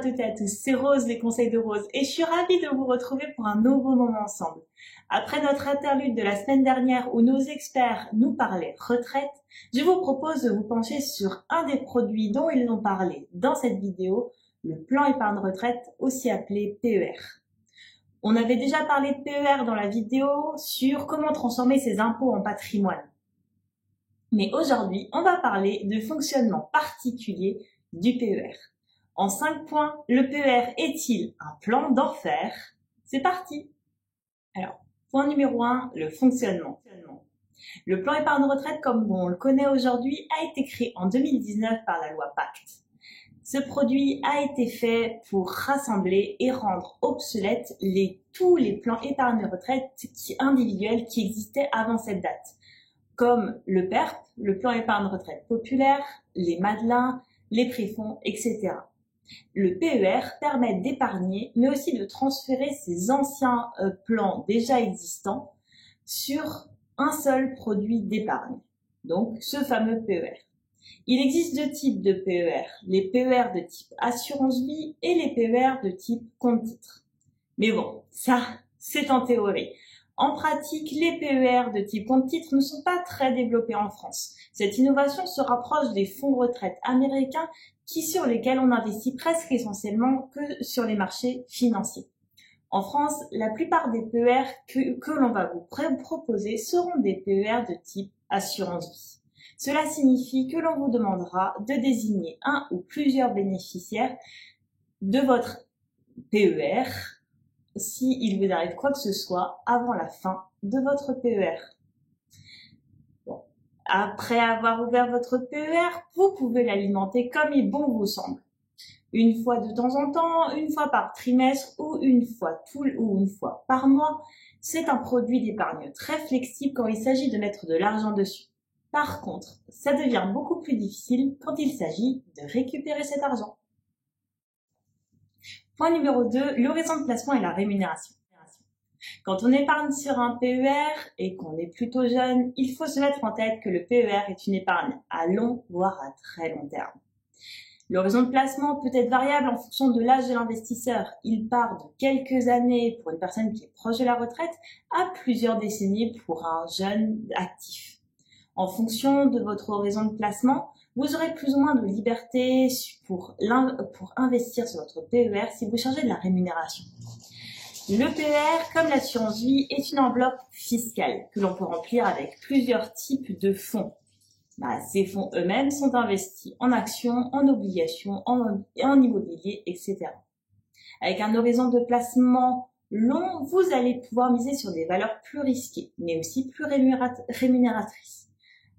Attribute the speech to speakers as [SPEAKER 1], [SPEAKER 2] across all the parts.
[SPEAKER 1] toutes et à tous, c'est Rose, les conseils de Rose, et je suis ravie de vous retrouver pour un nouveau moment ensemble. Après notre interlude de la semaine dernière où nos experts nous parlaient retraite, je vous propose de vous pencher sur un des produits dont ils ont parlé dans cette vidéo, le plan épargne retraite, aussi appelé PER. On avait déjà parlé de PER dans la vidéo sur comment transformer ses impôts en patrimoine. Mais aujourd'hui, on va parler de fonctionnement particulier du PER. En 5 points, le PER est-il un plan d'enfer? C'est parti! Alors, point numéro 1, le fonctionnement. Le plan épargne retraite, comme on le connaît aujourd'hui, a été créé en 2019 par la loi Pacte. Ce produit a été fait pour rassembler et rendre obsolètes tous les plans épargne retraite individuels qui existaient avant cette date, comme le PERP, le plan épargne retraite populaire, les Madelins, les préfonds, etc. Le PER permet d'épargner, mais aussi de transférer ces anciens plans déjà existants sur un seul produit d'épargne, donc ce fameux PER. Il existe 2 types de PER, les PER de type assurance vie et les PER de type compte-titres. Mais bon, ça, c'est en théorie. En pratique, les PER de type compte-titres ne sont pas très développés en France. Cette innovation se rapproche des fonds de retraite américains sur lesquels on investit presque essentiellement que sur les marchés financiers. En France, la plupart des PER que l'on va vous proposer seront des PER de type assurance vie. Cela signifie que l'on vous demandera de désigner un ou plusieurs bénéficiaires de votre PER s'il vous arrive quoi que ce soit avant la fin de votre PER. Bon. Après avoir ouvert votre PER, vous pouvez l'alimenter comme il bon vous semble. Une fois de temps en temps, une fois par trimestre ou une fois par mois. C'est un produit d'épargne très flexible quand il s'agit de mettre de l'argent dessus. Par contre, ça devient beaucoup plus difficile quand il s'agit de récupérer cet argent. Point numéro 2, l'horizon de placement et la rémunération. Quand on épargne sur un PER et qu'on est plutôt jeune, il faut se mettre en tête que le PER est une épargne à long, voire à très long terme. L'horizon de placement peut être variable en fonction de l'âge de l'investisseur. Il part de quelques années pour une personne qui est proche de la retraite à plusieurs décennies pour un jeune actif. En fonction de votre horizon de placement, vous aurez plus ou moins de liberté pour investir sur votre PER si vous chargez de la rémunération. Le PER, comme l'assurance vie, est une enveloppe fiscale que l'on peut remplir avec plusieurs types de fonds. Ces fonds eux-mêmes sont investis en actions, en obligations, en immobilier, etc. Avec un horizon de placement long, vous allez pouvoir miser sur des valeurs plus risquées, mais aussi plus rémunératrices.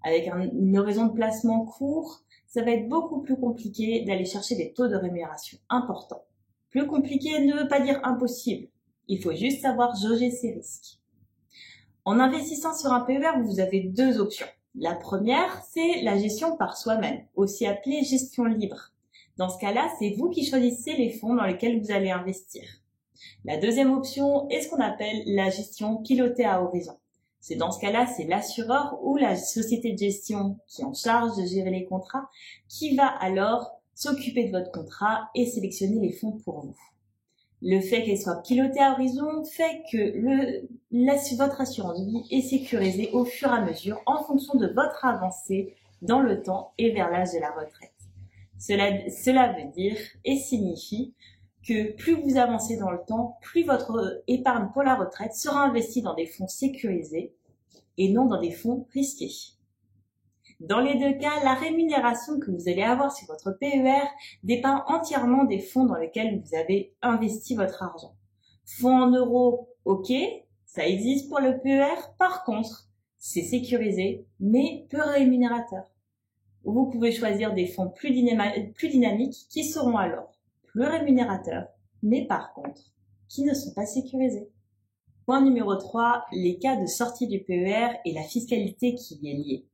[SPEAKER 1] Avec un horizon de placement court, ça va être beaucoup plus compliqué d'aller chercher des taux de rémunération importants. Plus compliqué ne veut pas dire impossible. Il faut juste savoir jauger ses risques. En investissant sur un PER, vous avez 2 options. La première, c'est la gestion par soi-même, aussi appelée gestion libre. Dans ce cas-là, c'est vous qui choisissez les fonds dans lesquels vous allez investir. La deuxième option est ce qu'on appelle la gestion pilotée à horizon. Dans ce cas-là, c'est l'assureur ou la société de gestion qui est en charge de gérer les contrats qui va alors s'occuper de votre contrat et sélectionner les fonds pour vous. Le fait qu'elle soit pilotée à horizon fait que votre assurance vie est sécurisée au fur et à mesure en fonction de votre avancée dans le temps et vers l'âge de la retraite. Cela veut dire et signifie que plus vous avancez dans le temps, plus votre épargne pour la retraite sera investie dans des fonds sécurisés et non dans des fonds risqués. Dans les 2 cas, la rémunération que vous allez avoir sur votre PER dépend entièrement des fonds dans lesquels vous avez investi votre argent. Fonds en euros, ok, ça existe pour le PER. Par contre, c'est sécurisé, mais peu rémunérateur. Vous pouvez choisir des fonds plus dynamiques qui seront alors plus rémunérateurs, mais par contre, qui ne sont pas sécurisés. Point numéro 3, les cas de sortie du PER et la fiscalité qui y est liée.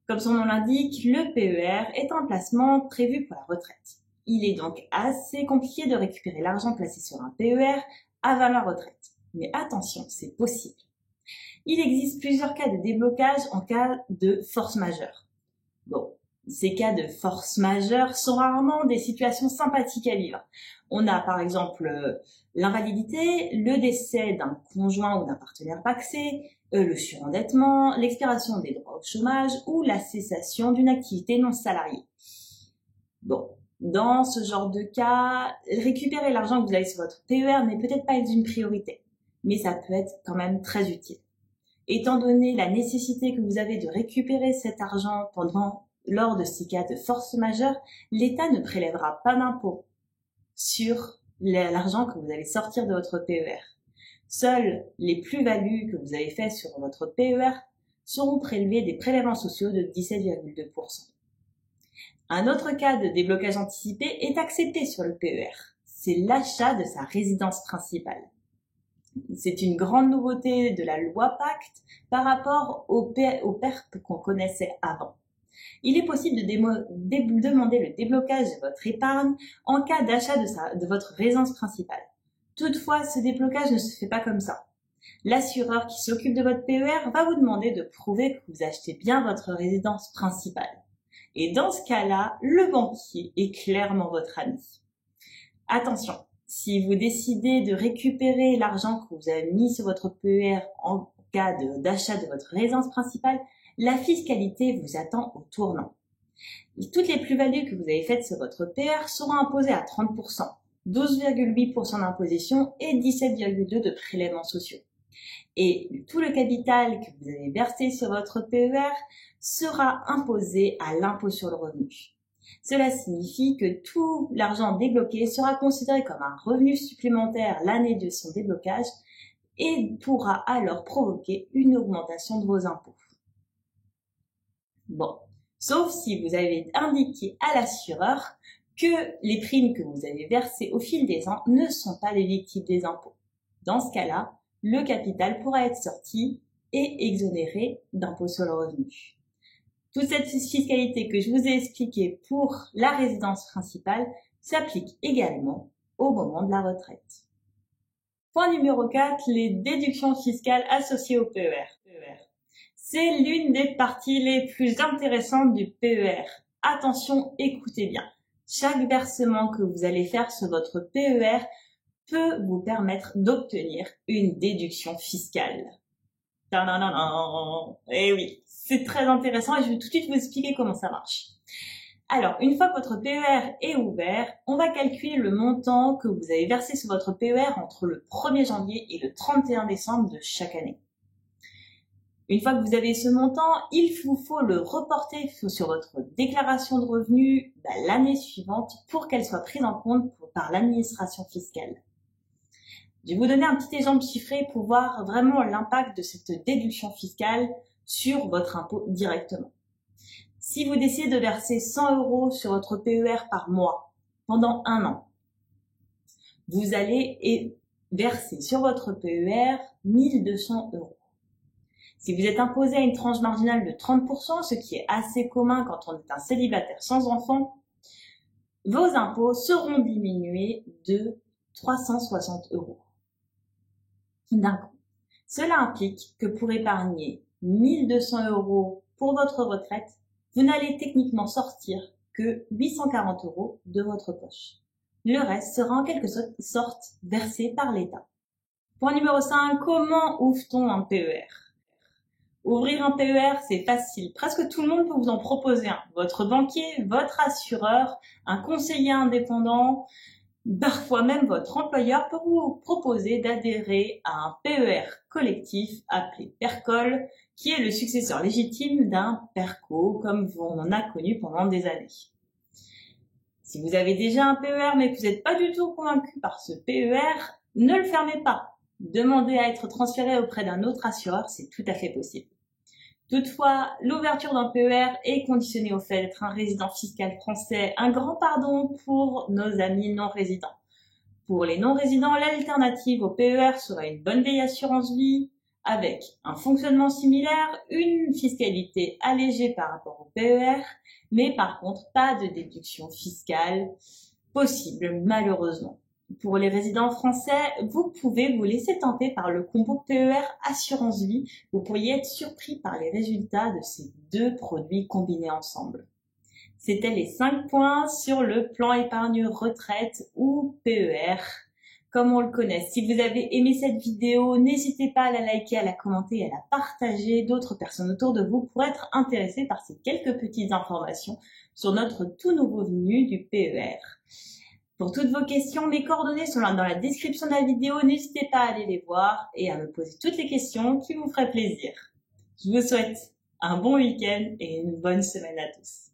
[SPEAKER 1] Comme son nom l'indique, le PER est un placement prévu pour la retraite. Il est donc assez compliqué de récupérer l'argent placé sur un PER avant la retraite. Mais attention, c'est possible. Il existe plusieurs cas de déblocage en cas de force majeure. Bon, Ces cas de force majeure sont rarement des situations sympathiques à vivre. On a par exemple l'invalidité, le décès d'un conjoint ou d'un partenaire pacsé, le surendettement, l'expiration des droits au chômage ou la cessation d'une activité non salariée. Bon, dans ce genre de cas, récupérer l'argent que vous avez sur votre PER n'est peut-être pas une priorité, mais ça peut être quand même très utile. Étant donné la nécessité que vous avez de récupérer cet argent lors de ces cas de force majeure, l'État ne prélèvera pas d'impôt sur l'argent que vous allez sortir de votre PER. Seules les plus-values que vous avez faites sur votre PER seront prélevées des prélèvements sociaux de 17,2%. Un autre cas de déblocage anticipé est accepté sur le PER. C'est l'achat de sa résidence principale. C'est une grande nouveauté de la loi Pacte par rapport au PERP qu'on connaissait avant. Il est possible de demander le déblocage de votre épargne en cas d'achat de votre résidence principale. Toutefois, ce déblocage ne se fait pas comme ça. L'assureur qui s'occupe de votre PER va vous demander de prouver que vous achetez bien votre résidence principale. Et dans ce cas-là, le banquier est clairement votre ami. Attention, si vous décidez de récupérer l'argent que vous avez mis sur votre PER en cas d'achat de votre résidence principale, la fiscalité vous attend au tournant. Toutes les plus-values que vous avez faites sur votre PER seront imposées à 30%, 12,8% d'imposition et 17,2% de prélèvements sociaux. Et tout le capital que vous avez versé sur votre PER sera imposé à l'impôt sur le revenu. Cela signifie que tout l'argent débloqué sera considéré comme un revenu supplémentaire l'année de son déblocage et pourra alors provoquer une augmentation de vos impôts. Bon, sauf si vous avez indiqué à l'assureur que les primes que vous avez versées au fil des ans ne sont pas déductibles des impôts. Dans ce cas-là, le capital pourra être sorti et exonéré d'impôt sur le revenu. Toute cette fiscalité que je vous ai expliquée pour la résidence principale s'applique également au moment de la retraite. Point numéro 4, les déductions fiscales associées au PER. C'est l'une des parties les plus intéressantes du PER. Attention, écoutez bien. Chaque versement que vous allez faire sur votre PER peut vous permettre d'obtenir une déduction fiscale. Eh oui, c'est très intéressant et je vais tout de suite vous expliquer comment ça marche. Alors, une fois que votre PER est ouvert, on va calculer le montant que vous avez versé sur votre PER entre le 1er janvier et le 31 décembre de chaque année. Une fois que vous avez ce montant, il vous faut le reporter sur votre déclaration de revenus l'année suivante pour qu'elle soit prise en compte par l'administration fiscale. Je vais vous donner un petit exemple chiffré pour voir vraiment l'impact de cette déduction fiscale sur votre impôt directement. Si vous décidez de verser 100 € sur votre PER par mois pendant 1 an, vous allez verser sur votre PER 1 200 €. Si vous êtes imposé à une tranche marginale de 30%, ce qui est assez commun quand on est un célibataire sans enfant, vos impôts seront diminués de 360 € d'un coup. Cela implique que pour épargner 1 200 € pour votre retraite, vous n'allez techniquement sortir que 840 € de votre poche. Le reste sera en quelque sorte versé par l'État. Point numéro 5, comment ouvre-t-on un PER ? Ouvrir un PER, c'est facile. Presque tout le monde peut vous en proposer un. Votre banquier, votre assureur, un conseiller indépendant, parfois même votre employeur peut vous proposer d'adhérer à un PER collectif appelé PERCOL, qui est le successeur légitime d'un PERCO, comme on en a connu pendant des années. Si vous avez déjà un PER mais que vous n'êtes pas du tout convaincu par ce PER, ne le fermez pas. Demandez à être transféré auprès d'un autre assureur, c'est tout à fait possible. Toutefois, l'ouverture d'un PER est conditionnée au fait d'être un résident fiscal français. Un grand pardon pour nos amis non-résidents. Pour les non-résidents, l'alternative au PER sera une bonne vieille assurance vie avec un fonctionnement similaire, une fiscalité allégée par rapport au PER, mais par contre pas de déduction fiscale possible malheureusement. Pour les résidents français, vous pouvez vous laisser tenter par le combo PER Assurance Vie. Vous pourriez être surpris par les résultats de ces deux produits combinés ensemble. C'était les 5 points sur le plan épargne retraite ou PER, comme on le connaît. Si vous avez aimé cette vidéo, n'hésitez pas à la liker, à la commenter et à la partager. D'autres personnes autour de vous pourraient être intéressées par ces quelques petites informations sur notre tout nouveau venu du PER. Pour toutes vos questions, mes coordonnées sont là dans la description de la vidéo. N'hésitez pas à aller les voir et à me poser toutes les questions qui vous feraient plaisir. Je vous souhaite un bon week-end et une bonne semaine à tous.